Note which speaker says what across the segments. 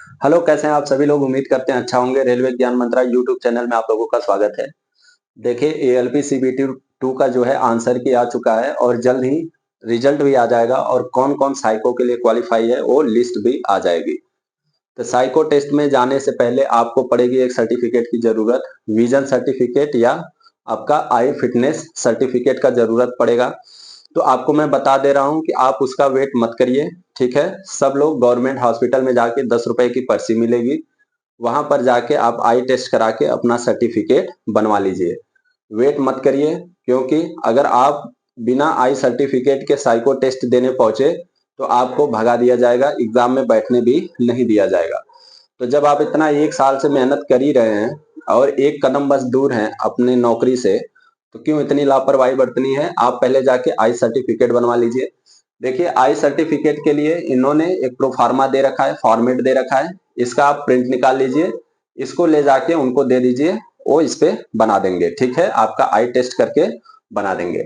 Speaker 1: Hello, कैसे हैं आप सभी लोग? उम्मीद करते हैं अच्छा होंगे। रेलवे ज्ञान मंत्रालय यूट्यूब चैनल में आप लोगों का स्वागत है। देखिए, एएलपी सीबीटी 2 का जो है आंसर की आ चुका है और जल्द ही रिजल्ट भी आ जाएगा और कौन कौन साइको के लिए क्वालिफाई है वो लिस्ट भी आ जाएगी। तो साइको टेस्ट में जाने से पहले आपको पड़ेगी एक सर्टिफिकेट की जरूरत, विजन सर्टिफिकेट या आपका आई फिटनेस सर्टिफिकेट का जरूरत पड़ेगा। तो आपको मैं बता दे रहा हूं कि आप उसका वेट मत करिए। ठीक है, सब लोग गवर्नमेंट हॉस्पिटल में जाके 10 रुपए की पर्ची मिलेगी, वहां पर जाके आप आई टेस्ट करा के अपना सर्टिफिकेट बनवा लीजिए। वेट मत करिए, क्योंकि अगर आप बिना आई सर्टिफिकेट के साइको टेस्ट देने पहुंचे तो आपको भगा दिया जाएगा, एग्जाम में बैठने भी नहीं दिया जाएगा। तो जब आप इतना 1 साल से मेहनत कर ही रहे हैं और एक कदम बस दूर हैं अपनी नौकरी से, तो क्यों इतनी लापरवाही बरतनी है? आप पहले जाके आई सर्टिफिकेट बनवा लीजिए। देखिए, आई सर्टिफिकेट के लिए इन्होंने एक प्रोफार्मा दे रखा है, फॉर्मेट दे रखा है। इसका आप प्रिंट निकाल लीजिए, इसको ले जाके उनको दे दीजिए, वो इस पे बना देंगे। ठीक है, आपका आई टेस्ट करके बना देंगे।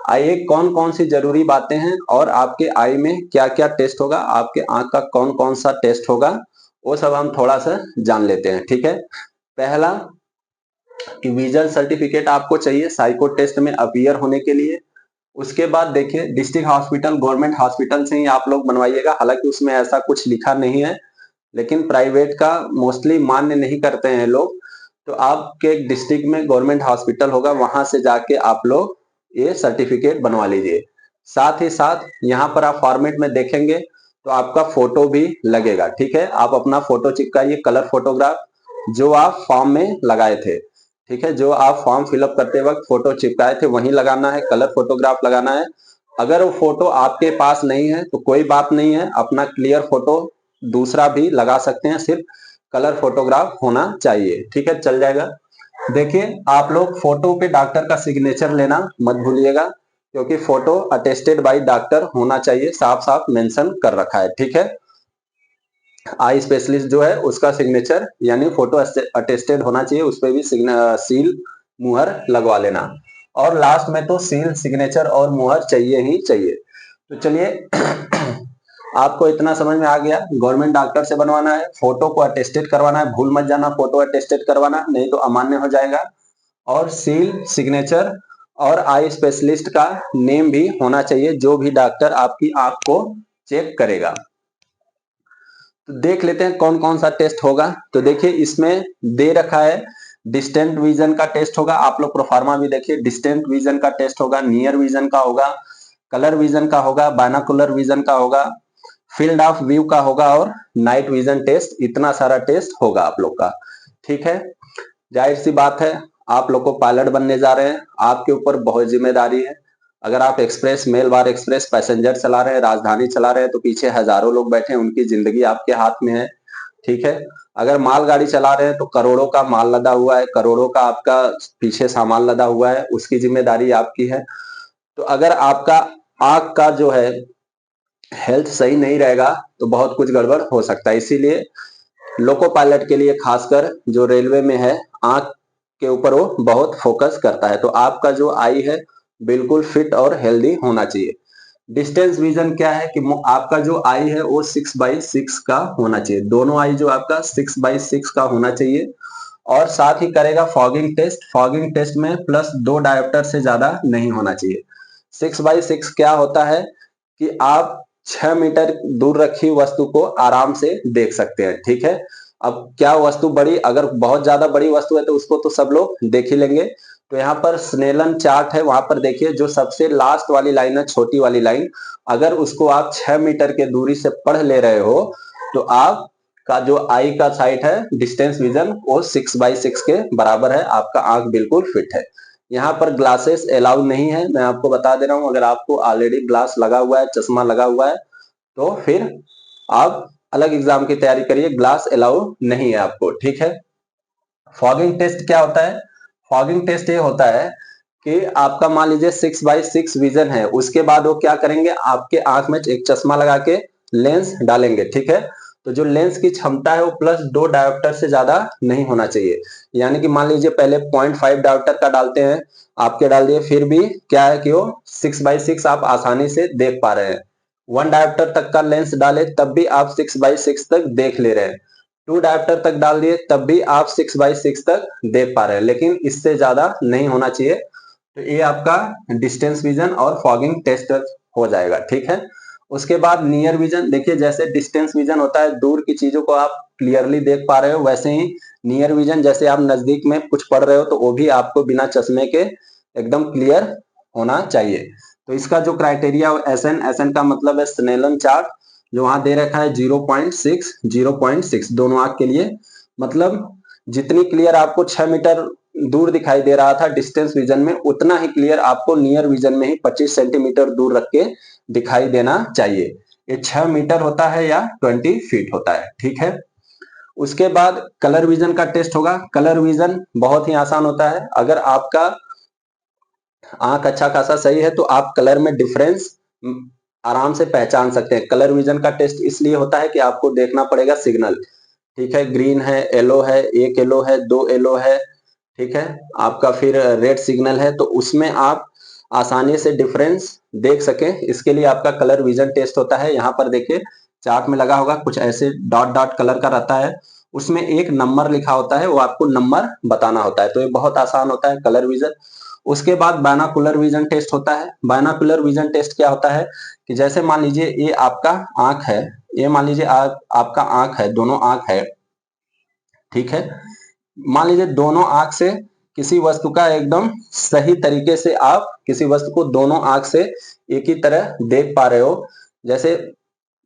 Speaker 1: आइए, कौन कौन सी जरूरी बातें हैं और आपके आई में क्या क्या टेस्ट होगा, आपके आंख का कौन कौन सा टेस्ट होगा, वो सब हम थोड़ा सा जान लेते हैं। ठीक है, पहला, विजन सर्टिफिकेट आपको चाहिए साइको टेस्ट में अपीयर होने के लिए। उसके बाद देखिए, डिस्ट्रिक्ट हॉस्पिटल, गवर्नमेंट हॉस्पिटल से ही आप लोग बनवाइएगा। हालांकि उसमें ऐसा कुछ लिखा नहीं है, लेकिन प्राइवेट का मोस्टली मान्य नहीं करते हैं लोग। तो आपके डिस्ट्रिक्ट में गवर्नमेंट हॉस्पिटल होगा, वहां से जाके आप लोग ये सर्टिफिकेट बनवा लीजिए। साथ ही साथ यहाँ पर आप फॉर्मेट में देखेंगे तो आपका फोटो भी लगेगा। ठीक है, आप अपना फोटो चिपकाइए, कलर फोटोग्राफ, जो आप फॉर्म में लगाए थे। ठीक है, जो आप फॉर्म फिलअप करते वक्त फोटो चिपकाए थे वहीं लगाना है, कलर फोटोग्राफ लगाना है। अगर वो फोटो आपके पास नहीं है तो कोई बात नहीं है, अपना क्लियर फोटो दूसरा भी लगा सकते हैं, सिर्फ कलर फोटोग्राफ होना चाहिए। ठीक है, चल जाएगा। देखिए, आप लोग फोटो पे डॉक्टर का सिग्नेचर लेना मत भूलिएगा, क्योंकि फोटो अटेस्टेड बाय डॉक्टर होना चाहिए, साफ साफ मेंशन कर रखा है। ठीक है, आई स्पेशलिस्ट जो है उसका सिग्नेचर यानी फोटो अटेस्टेड होना चाहिए, उस पर भी सील मुहर लगवा लेना। और लास्ट में तो सील, सिग्नेचर और मुहर चाहिए ही चाहिए। तो चलिए, आपको इतना समझ में आ गया, गवर्नमेंट डॉक्टर से बनवाना है, फोटो को अटेस्टेड करवाना है, भूल मत जाना फोटो अटेस्टेड करवाना, नहीं तो अमान्य हो जाएगा। और सील, सिग्नेचर और आई स्पेशलिस्ट का नेम भी होना चाहिए, जो भी डॉक्टर आपकी आंख को चेक करेगा। तो देख लेते हैं कौन कौन सा टेस्ट होगा। तो देखिए, इसमें दे रखा है डिस्टेंट विजन का टेस्ट होगा। आप लोग प्रोफार्मा भी देखिए, डिस्टेंट विजन का टेस्ट होगा, नियर विजन का होगा, कलर विजन का होगा, बायनोकुलर विजन का होगा, फील्ड ऑफ व्यू का होगा और नाइट विजन टेस्ट। इतना सारा टेस्ट होगा आप लोग का। ठीक है, जाहिर सी बात है, आप लोग को पायलट बनने जा रहे हैं, आपके ऊपर बहुत जिम्मेदारी है। अगर आप एक्सप्रेस, मेल बार एक्सप्रेस पैसेंजर चला रहे हैं, राजधानी चला रहे हैं, तो पीछे हजारों लोग बैठे हैं, उनकी जिंदगी आपके हाथ में है। ठीक है, अगर मालगाड़ी चला रहे हैं तो करोड़ों का माल लदा हुआ है, करोड़ों का आपका पीछे सामान लदा हुआ है, उसकी जिम्मेदारी आपकी है। तो अगर आपका आंख का जो है हेल्थ सही नहीं रहेगा तो बहुत कुछ गड़बड़ हो सकता है। इसीलिए लोको पायलट के लिए खासकर जो रेलवे में है, आंख के ऊपर वो बहुत फोकस करता है। तो आपका जो आई है बिल्कुल फिट और हेल्दी होना चाहिए। डिस्टेंस विजन क्या है कि आपका जो आई है वो 6/6 का होना चाहिए, दोनों आई जो आपका 6/6 का होना चाहिए। और साथ ही करेगा फॉगिंग टेस्ट। फॉगिंग टेस्ट में +2 डायोप्टर से ज्यादा नहीं होना चाहिए। 6/6 क्या होता है कि आप 6 मीटर दूर रखी वस्तु को आराम से देख सकते हैं। ठीक है, अब क्या वस्तु बड़ी, अगर बहुत ज्यादा बड़ी वस्तु है तो उसको तो सब लोग देख ही लेंगे। तो यहाँ पर स्नेलन चार्ट है, वहां पर देखिए जो सबसे लास्ट वाली लाइन है, छोटी वाली लाइन, अगर उसको आप 6 मीटर के दूरी से पढ़ ले रहे हो तो आप का जो आई का साइट है डिस्टेंस विजन वो 6/6 के बराबर है, आपका आंख बिल्कुल फिट है। यहाँ पर ग्लासेस अलाउ नहीं है, मैं आपको बता दे रहा हूँ। अगर आपको ऑलरेडी ग्लास लगा हुआ है, चश्मा लगा हुआ है, तो फिर आप अलग एग्जाम की तैयारी करिए, ग्लास अलाउ नहीं है आपको। ठीक है, फॉगिंग टेस्ट क्या होता है? फॉगिंग टेस्ट ये होता है कि आपका मान लीजिए 6/6 विजन है, उसके बाद वो क्या करेंगे, आपके आंख में एक चश्मा लगा के लेंस डालेंगे। ठीक है, तो जो लेंस की क्षमता है वो +2 डायोप्टर से ज्यादा नहीं होना चाहिए। यानी कि मान लीजिए पहले 0.5 डायोप्टर का डालते हैं, आपके डाल दिए, फिर भी क्या है कि वो 6/6 आप आसानी से देख पा रहे हैं। 1 डायोप्टर तक का लेंस डाले तब भी आप 6/6 तक देख ले रहे हैं। 2 डायोप्टर तक डाल दिए तब भी आप 6/6 तक देख पा रहे हैं, लेकिन इससे ज्यादा नहीं होना चाहिए। तो ये आपका डिस्टेंस विजन और फॉगिंग टेस्ट हो जाएगा, ठीक है। उसके बाद नियर विजन, देखिए जैसे डिस्टेंस विजन होता है, दूर की चीजों को आप क्लियरली देख पा रहे हो, वैसे ही नियर विजन जैसे आप नजदीक में कुछ पढ़ रहे हो तो वो भी आपको बिना चश्मे के एकदम क्लियर होना चाहिए। तो इसका जो क्राइटेरिया एसएन का मतलब है स्नेलन चार्ट, जो वहां दे रखा है 0.6 दोनों आंख के लिए। मतलब जितनी क्लियर आपको 6 मीटर दूर दिखाई दे रहा था डिस्टेंस विजन में, उतना ही क्लियर आपको नियर विजन में ही 25 सेंटीमीटर दूर रख के दिखाई देना चाहिए। ये 6 मीटर होता है या 20 फीट होता है, ठीक है। उसके बाद कलर विजन का टेस्ट होगा। कलर विजन बहुत ही आसान होता है। अगर आपका आंख अच्छा खासा सही है तो आप कलर में डिफरेंस आराम से पहचान सकते हैं। कलर विजन का टेस्ट इसलिए होता है कि आपको देखना पड़ेगा सिग्नल, ठीक है। ग्रीन है, येलो है, एक येलो है, दो येलो है, ठीक है। आपका फिर रेड सिग्नल है, तो उसमें आप आसानी से डिफरेंस देख सकें, इसके लिए आपका कलर विजन टेस्ट होता है। यहाँ पर देखिए चार्ट में लगा होगा, कुछ ऐसे डॉट डॉट कलर का रहता है, उसमें एक नंबर लिखा होता है, वो आपको नंबर बताना होता है। तो ये बहुत आसान होता है कलर विजन। उसके बाद बायनोकुलर विजन टेस्ट होता है। बायनोकुलर विजन टेस्ट क्या होता है कि जैसे मान लीजिए ये आपका आंख है, ये मान लीजिए आपका आंख है, दोनों आंख है, ठीक है। मान लीजिए दोनों आंख से किसी वस्तु का एकदम सही तरीके से आप किसी वस्तु को दोनों आंख से एक ही तरह देख पा रहे हो। जैसे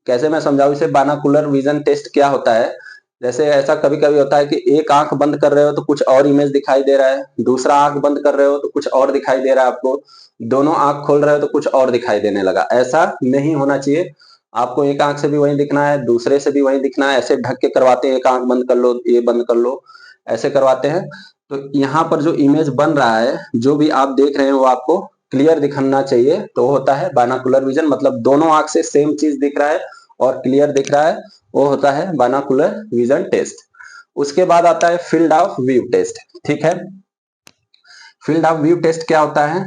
Speaker 1: कैसे मैं समझाऊं इसे, बायनोकुलर विजन टेस्ट क्या होता है, जैसे ऐसा कभी कभी होता है कि एक आंख बंद कर रहे हो तो कुछ और इमेज दिखाई दे रहा है, दूसरा आंख बंद कर रहे हो तो कुछ और दिखाई दे रहा है आपको, दोनों आंख खोल रहे हो तो कुछ और दिखाई देने लगा। ऐसा नहीं होना चाहिए। आपको एक आंख से भी वही दिखना है, दूसरे से भी वही दिखना है। ऐसे ढक के करवाते हैं, एक आंख बंद कर लो, ये बंद कर लो, ऐसे करवाते हैं। तो यहाँ पर जो इमेज बन रहा है, जो भी आप देख रहे हैं, वो आपको क्लियर दिखना चाहिए। तो वो होता है बायनोकुलर विजन, मतलब दोनों आंख से सेम चीज दिख रहा है और क्लियर दिख रहा है, वो होता है बायनोकुलर विजन टेस्ट। उसके बाद आता है फील्ड ऑफ व्यू टेस्ट, ठीक है। फील्ड ऑफ व्यू टेस्ट क्या होता है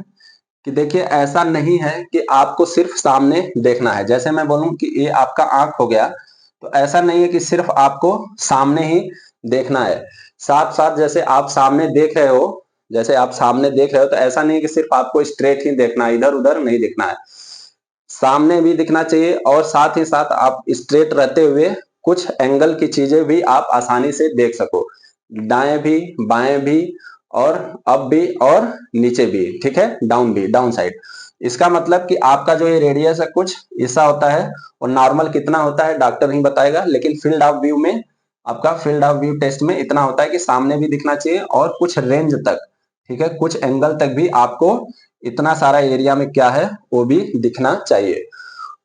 Speaker 1: कि देखिए ऐसा नहीं है कि आपको सिर्फ सामने देखना है। जैसे मैं बोलूं कि ये आपका आंख हो गया, तो ऐसा नहीं है कि सिर्फ आपको सामने ही देखना है। साथ साथ जैसे आप सामने देख रहे हो, जैसे आप सामने देख रहे हो, तो ऐसा नहीं है कि सिर्फ आपको स्ट्रेट ही देखना है, इधर उधर नहीं देखना है, सामने भी दिखना चाहिए। और साथ ही साथ आप स्ट्रेट रहते हुए कुछ एंगल की चीजें भी आप आसानी से देख सको, दाएं भी, बाएं भी, और अप भी और नीचे भी, ठीक है, डाउन भी, डाउन साइड। इसका मतलब कि आपका जो ये रेडियस है कुछ ऐसा होता है, और नॉर्मल कितना होता है डॉक्टर ही बताएगा। लेकिन फील्ड ऑफ व्यू में, आपका फील्ड ऑफ व्यू टेस्ट में इतना होता है कि सामने भी दिखना चाहिए और कुछ रेंज तक, ठीक है, कुछ एंगल तक भी आपको इतना सारा एरिया में क्या है वो भी दिखना चाहिए।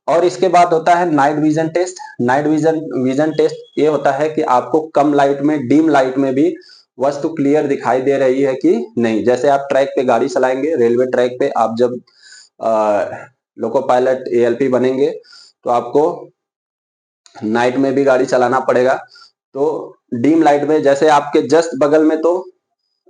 Speaker 1: और इसके बाद होता है night vision test. Night vision test ये होता है कि आपको कम लाइट में, डिम लाइट में भी वस्तु क्लियर दिखाई दे रही है कि नहीं। जैसे आप ट्रैक पे गाड़ी चलाएंगे, रेलवे ट्रैक पे आप जब लोको पायलट एएलपी बनेंगे तो आपको नाइट में भी गाड़ी चलाना पड़ेगा। तो डिम लाइट में, जैसे आपके जस्ट बगल में तो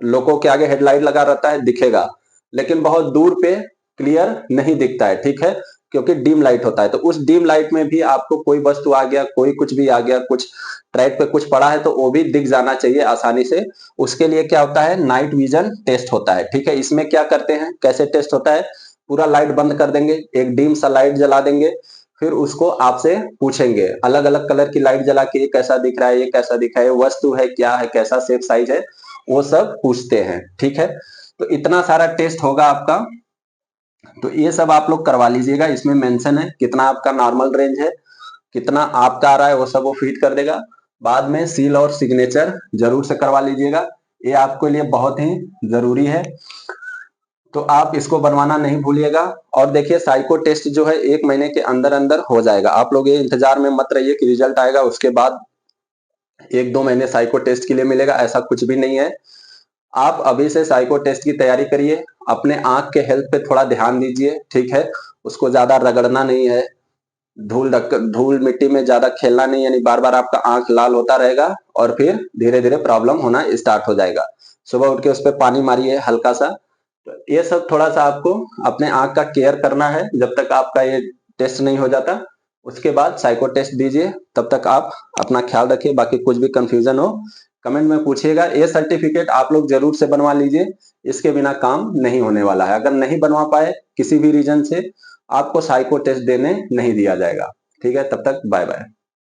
Speaker 1: लोको के आगे हेडलाइट लगा रहता है, दिखेगा, लेकिन बहुत दूर पे क्लियर नहीं दिखता है, ठीक है, क्योंकि डिम लाइट होता है। तो उस डिम लाइट में भी आपको कोई वस्तु आ गया, कोई कुछ भी आ गया, कुछ ट्रैक पे कुछ पड़ा है तो वो भी दिख जाना चाहिए आसानी से। उसके लिए क्या होता है, नाइट विजन टेस्ट होता है, ठीक है। इसमें क्या करते हैं, कैसे टेस्ट होता है, पूरा लाइट बंद कर देंगे, एक डिम सा लाइट जला देंगे, फिर उसको आपसे पूछेंगे, अलग अलग कलर की लाइट जला के ये कैसा दिख रहा है, ये कैसा दिख रहा है, वस्तु है क्या है, कैसा शेप साइज है, वो सब पूछते हैं, ठीक है। तो इतना सारा टेस्ट होगा आपका, तो ये सब आप लोग करवा लीजिएगा। इसमें मेंशन है कितना आपका नॉर्मल रेंज है, कितना आपका आ रहा है, वो सब वो फीड कर देगा। बाद में सील और सिग्नेचर जरूर से करवा लीजिएगा, ये आपके लिए बहुत ही जरूरी है, तो आप इसको बनवाना नहीं भूलिएगा। और देखिए साइको टेस्ट जो है 1 महीने के अंदर अंदर हो जाएगा। आप लोग ये इंतजार में मत रहिए कि रिजल्ट आएगा उसके बाद 1-2 महीने साइको टेस्ट के लिए मिलेगा, ऐसा कुछ भी नहीं है। आप अभी से साइको टेस्ट की तैयारी करिए, अपने आंख के हेल्थ पे थोड़ा ध्यान दीजिए, ठीक है। उसको ज्यादा रगड़ना नहीं है, धूल मिट्टी में ज्यादा खेलना नहीं, यानी बार बार आपका आंख लाल होता रहेगा और फिर धीरे धीरे प्रॉब्लम होना स्टार्ट हो जाएगा। सुबह उठ के उस पर पानी मारिए हल्का सा। तो ये सब थोड़ा सा आपको अपने आंख का केयर करना है जब तक आपका ये टेस्ट नहीं हो जाता। उसके बाद साइको टेस्ट दीजिए। तब तक आप अपना ख्याल रखिए। बाकी कुछ भी कंफ्यूजन हो कमेंट में पूछिएगा। ये सर्टिफिकेट आप लोग जरूर से बनवा लीजिए, इसके बिना काम नहीं होने वाला है। अगर नहीं बनवा पाए किसी भी रीजन से, आपको साइको टेस्ट देने नहीं दिया जाएगा। ठीक है, तब तक बाय बाय।